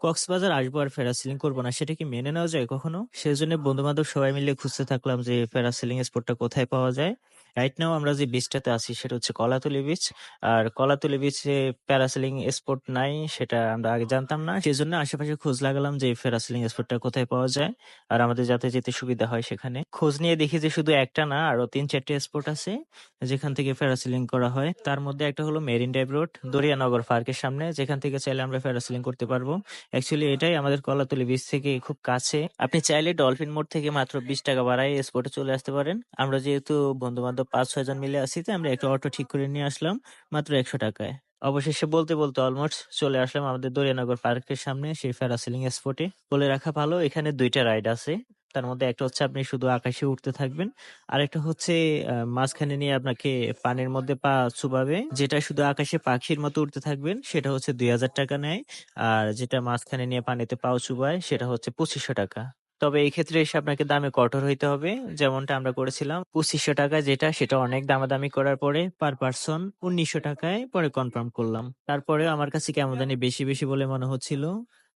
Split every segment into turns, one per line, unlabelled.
কক্সবাজার আসবো আর প্যারাসেলিং করব না, সেটা কি মেনে নেওয়া যায় কখনো? সেজন্য বন্ধু-বান্ধব সবাই মিলে খুঁজতে থাকলাম যে প্যারাসেলিং স্পটটা কোথায় পাওয়া যায়। রাইট নাও আমরা যে বিচটাতে আছি সেটা হচ্ছে কলাতলী বিচ। আর কলাতলী বিচে প্যারাসেলিং স্পট নাই, সেটা আমরা আগে জানতাম না। সেজন্য আশেপাশে খোঁজ লাগালাম যে প্যারাসেলিং স্পটটা কোথায় পাওয়া যায় আর আমাদের যাতে যেতে সুবিধা হয় সেখানে। খোঁজ নিয়ে দেখি যে শুধু একটা না, আরো ৩-৪ টে স্পট আছে যেখান থেকে প্যারাসেলিং করা হয়। তার মধ্যে একটা হলো মেরিন ড্রাইভ রোড, দরিয়ানগর পার্কের সামনে, যেখান থেকে চাইলে আমরা প্যারাসেলিং করতে পারবো। অ্যাকচুয়ালি এটাই আমাদের কলাতলী বিচ থেকে খুব কাছে। আপনি চাইলে ডলফিন মোড় থেকে মাত্র ২০ টাকা বাড়ায় স্পটে চলে আসতে পারেন। আমরা যেহেতু বন্ধু-বান্ধব ৫-৬ জন মিলে আছি, তাই আমরা একটা অটো ঠিক করে নিয়ে আসলাম মাত্র ১০০ টাকায়। অবশেষে বলতে বলতে অলমোস্ট চলে আসলাম আমাদের দরিয়ানগর পার্কের সামনে সেই প্যারাসেলিং স্পটে। বলে রাখা ভালো, এখানে ২ টা রাইড আছে। তার মধ্যে একটা হচ্ছে আপনি শুধু আকাশে উঠতে থাকবেন। আরেকটা হচ্ছে মাঝখানে নিয়ে আপনাকে পানির মধ্যে পা চুবাবে। যেটা শুধু আকাশে পাখির মতো উড়তে থাকবেন সেটা হচ্ছে ২,০০০ টাকা নেয়। আর যেটা মাঝখানে নিয়ে পানিতে পাও চুবায় সেটা হচ্ছে ২৫০০ টাকা। তবে এই ক্ষেত্রে এসে আপনাকে দামে কঠোর হইতে হবে। যেমনটা আমরা করেছিলাম ২৫০০ টাকা যেটা, সেটা অনেক দামাদামি করার পরে পার পারসন ১৯০০ টাকায় পরে কনফার্ম করলাম। তারপরেও আমার কাছে কেমন জানি বেশি, বেশি বলে মনে হচ্ছিল।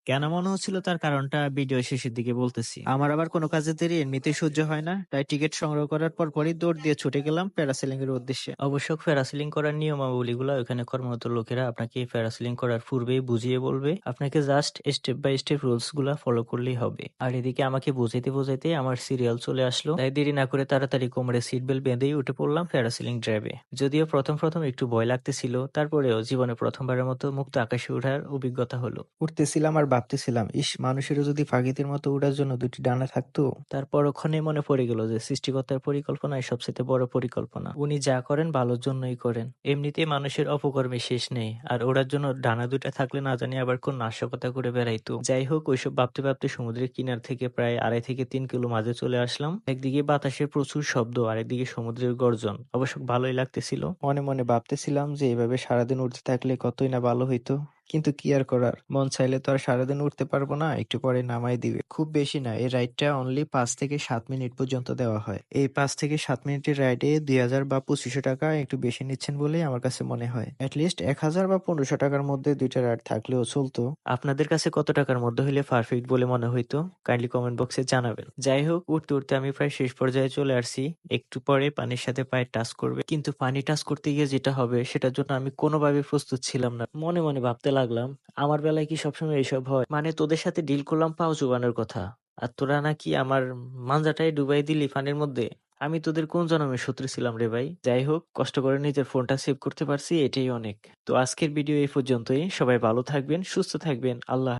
কেন মনে হচ্ছিল তার কারণটা ভিডিও শেষের দিকে বলতেছি। আমার আবার কোনো কাজের দেরি এমনিতেই সহ্য হয় না। তাই টিকিট সংগ্রহ করার পরপরই দৌড় দিয়ে ছুটে গেলাম প্যারাসেলিং এর উদ্দেশ্যে। অবশ্য প্যারাসেলিং করার নিয়মাবলীগুলো ওখানে কর্মরত লোকেরা আপনাকে প্যারাসেলিং করার পূর্বেই বুঝিয়ে বলবে। আপনাকে just step by step rules গুলা ফলো করলেই হবে। আর এদিকে আমাকে বুঝাইতে বুঝাইতে আমার সিরিয়াল চলে আসলো। তাই দেরি না করে তাড়াতাড়ি কোমরে সিট বেল্ট বেঁধেই উঠে পড়লাম প্যারাসেলিং ড্রাইভে। যদিও প্রথম প্রথম একটু ভয় লাগতেছিল, তারপরেও জীবনে প্রথমবারের মতো মুক্ত আকাশে ওঠার অভিজ্ঞতা হলো। উঠতেছিলাম আর ভাবতেছিলাম, ইস, মানুষেরও যদি পাখিদের মতো উড়ার জন্য দুটি ডানা থাকতো। তার পরক্ষণেই মনে পড়ে গেল যে সৃষ্টিকর্তার পরিকল্পনাই সবচেয়ে বড় পরিকল্পনা। উনি যা করেন ভালোর জন্যই করেন। এমনিতেই মানুষের অপকর্মে শেষ নেই, আর ওড়ার জন্য ডানা দুটা থাকলে না জানি আবার কোন নাশকতা করে বেড়াইতো। যাই হোক, ওইসব ভাবতে ভাবতে সমুদ্রের কিনার থেকে প্রায় ২.৫ থেকে ৩ কিলো মাঝে চলে আসলাম। একদিকে বাতাসের প্রচুর শব্দ, আরেকদিকে সমুদ্রের গর্জন। অবশ্য ভালোই লাগতেছিল। মনে মনে ভাবতেছিলাম যে এভাবে সারাদিন উঠতে থাকলে কতই না ভালো হইতো। কিন্তু কি আর করার, মন চাইলে তো আর সারাদিন উঠতে পারবো না, একটু পরে নামাই দিবে। খুব বেশি না, এই রাইডটা অনলি ৫ থেকে ৭ মিনিট পর্যন্ত দেওয়া হয়। এই ৫ থেকে ৭ মিনিটের রাইডে ২,০০০ বা ২৫০০ টাকা একটু বেশি নিচ্ছেন বলেই আমার কাছে মনে হয়। অ্যাটলিস্ট ১,০০০ বা ১৫০০ টাকার মধ্যে ২টা রাইড থাকলেও চলতো। আপনাদের কাছে কত টাকার মধ্যে হইলে পারফেক্ট বলে মনে হইতো? কাইন্ডলি কমেন্ট বক্সে জানাবেন। যাই হোক, উঠতে উঠতে আমি প্রায় শেষ পর্যায়ে চলে আসছি। একটু পরে পানির সাথে পায়ে টাচ করবে, কিন্তু পানি টাচ করতে গিয়ে যেটা হবে সেটার জন্য আমি কোনোভাবে প্রস্তুত ছিলাম না। মনে মনে ভাবতে লাগলাম, আমার বেলায় কি সবসময় এসব হয়? মানে তোদের সাথে ডিল করলাম পাও চুবানোর কথা, আর তোরা নাকি আমার মাঞ্জাটাই ডুবাই দিলি পানির মধ্যে। আমি তোদের কোন জন্মের শত্রু ছিলাম রে ভাই? যাই হোক, কষ্ট করে নিজের ফোনটা সেভ করতে পারছি, এটাই অনেক। তো আজকের ভিডিও এই পর্যন্তই। সবাই ভালো থাকবেন, সুস্থ থাকবেন। আল্লাহ